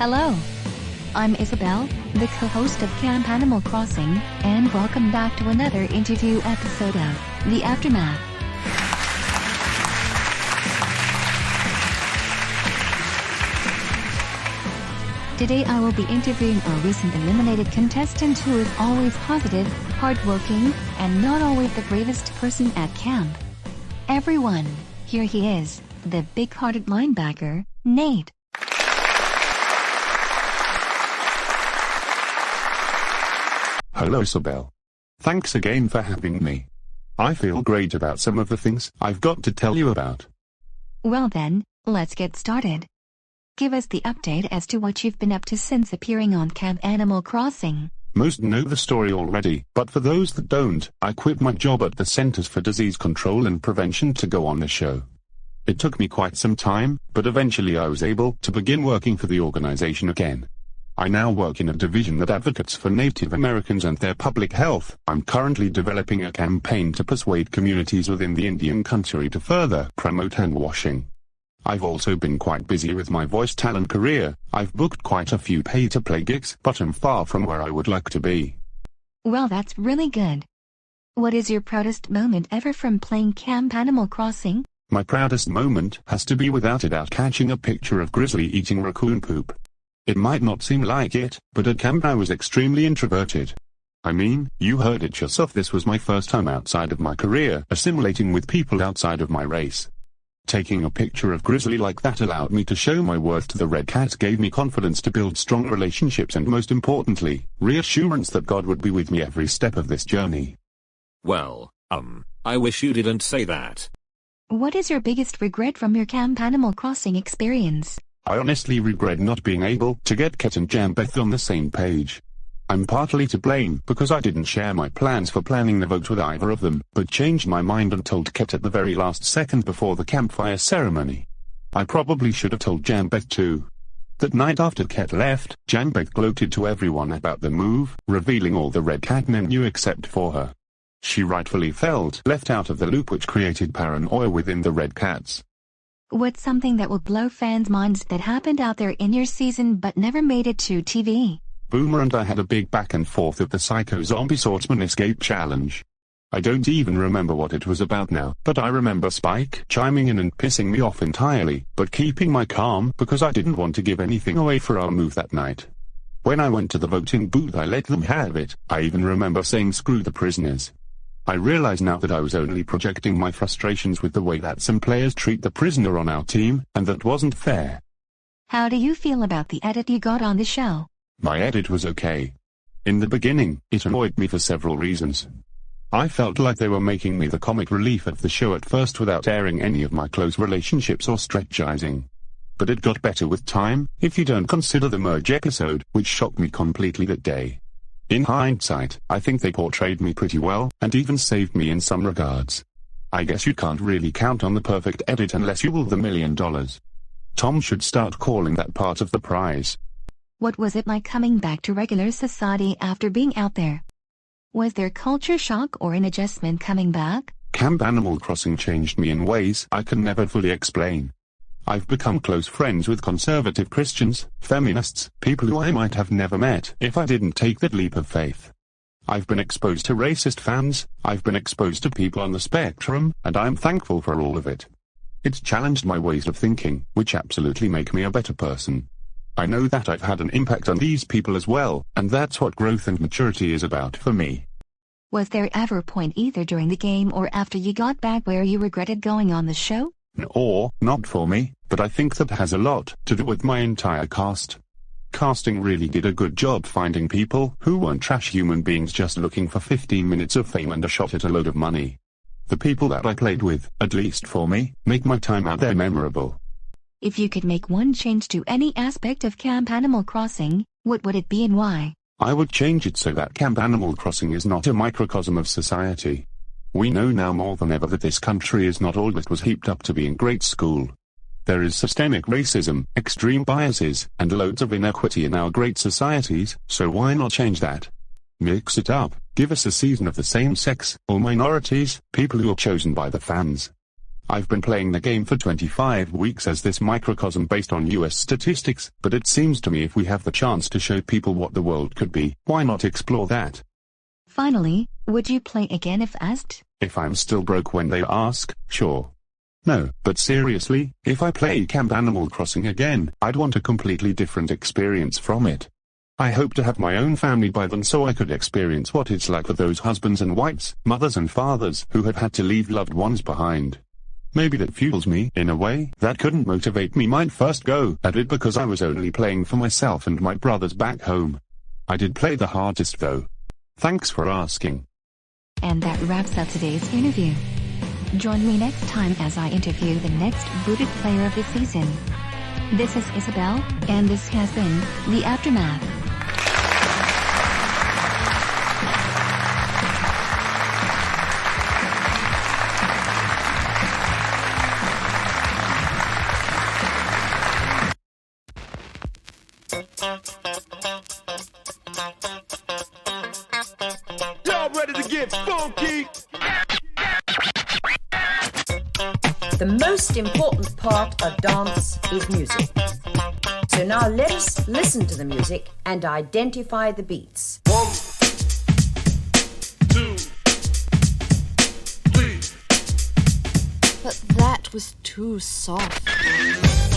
Hello. I'm Isabel, the co-host of Camp Animal Crossing, and welcome back to another interview episode of The Aftermath. Today I will be interviewing a recent eliminated contestant who is always positive, hardworking, and not always the bravest person at camp. Everyone, here he is, the big-hearted linebacker, Nate. Hello Isabel. Thanks again for having me. I feel great about some of the things I've got to tell you about. Well then, let's get started. Give us the update as to what you've been up to since appearing on Camp Animal Crossing. Most know the story already, but for those that don't, I quit my job at the Centers for Disease Control and Prevention to go on the show. It took me quite some time, but eventually I was able to begin working for the organization again. I now work in a division that advocates for Native Americans and their public health. I'm currently developing a campaign to persuade communities within the Indian country to further promote hand washing. I've also been quite busy with my voice talent career. I've booked quite a few pay-to-play gigs, but I'm far from where I would like to be. Well, that's really good. What is your proudest moment ever from playing Camp Animal Crossing? My proudest moment has to be without a doubt catching a picture of Grizzly eating raccoon poop. It might not seem like it, but at camp I was extremely introverted. I mean, you heard it yourself, this was my first time outside of my career, assimilating with people outside of my race. Taking a picture of Grizzly like that allowed me to show my worth to the Red Cats, gave me confidence to build strong relationships, and most importantly, reassurance that God would be with me every step of this journey. Well, I wish you didn't say that. What is your biggest regret from your Camp Animal Crossing experience? I honestly regret not being able to get Ket and Jambeth on the same page. I'm partly to blame because I didn't share my plans for planning the vote with either of them, but changed my mind and told Ket at the very last second before the campfire ceremony. I probably should have told Jambeth too. That night after Ket left, Jambeth gloated to everyone about the move, revealing all the Red Cat men knew except for her. She rightfully felt left out of the loop, which created paranoia within the Red Cats. What's something that will blow fans' minds that happened out there in your season but never made it to TV? Boomer and I had a big back and forth at the Psycho Zombie Swordsman Escape Challenge. I don't even remember what it was about now, but I remember Spike chiming in and pissing me off entirely, but keeping my calm because I didn't want to give anything away for our move that night. When I went to the voting booth I let them have it. I even remember saying screw the prisoners. I realize now that I was only projecting my frustrations with the way that some players treat the prisoner on our team, and that wasn't fair. How do you feel about the edit you got on the show? My edit was okay. In the beginning, it annoyed me for several reasons. I felt like they were making me the comic relief of the show at first without airing any of my close relationships or strategizing. But it got better with time, if you don't consider the merge episode, which shocked me completely that day. In hindsight, I think they portrayed me pretty well, and even saved me in some regards. I guess you can't really count on the perfect edit unless you will the $1 million. Tom should start calling that part of the prize. What was it like coming back to regular society after being out there? Was there culture shock or an adjustment coming back? Camp Animal Crossing changed me in ways I can never fully explain. I've become close friends with conservative Christians, feminists, people who I might have never met if I didn't take that leap of faith. I've been exposed to racist fans, I've been exposed to people on the spectrum, and I'm thankful for all of it. It's challenged my ways of thinking, which absolutely make me a better person. I know that I've had an impact on these people as well, and that's what growth and maturity is about for me. Was there ever a point either during the game or after you got back where you regretted going on the show? Or, not for me, but I think that has a lot to do with my entire cast. Casting really did a good job finding people who weren't trash human beings just looking for 15 minutes of fame and a shot at a load of money. The people that I played with, at least for me, make my time out there memorable. If you could make one change to any aspect of Camp Animal Crossing, what would it be and why? I would change it so that Camp Animal Crossing is not a microcosm of society. We know now more than ever that this country is not all that was heaped up to be in grade school. There is systemic racism, extreme biases, and loads of inequity in our great societies, so why not change that? Mix it up, give us a season of the same sex, or minorities, people who are chosen by the fans. I've been playing the game for 25 weeks as this microcosm based on US statistics, but it seems to me if we have the chance to show people what the world could be, why not explore that? Finally, would you play again if asked? If I'm still broke when they ask, sure. No, but seriously, if I play Camp Animal Crossing again, I'd want a completely different experience from it. I hope to have my own family by then so I could experience what it's like for those husbands and wives, mothers and fathers who have had to leave loved ones behind. Maybe that fuels me in a way that couldn't motivate me might first go at it because I was only playing for myself and my brothers back home. I did play the hardest though. Thanks for asking. And that wraps up today's interview. Join me next time as I interview the next booted player of the season. This is Isabel, and this has been The Aftermath. Y'all ready to get funky? The most important part of dance is music. So now let us listen to the music and identify the beats. 1, 2, 3. But that was too soft.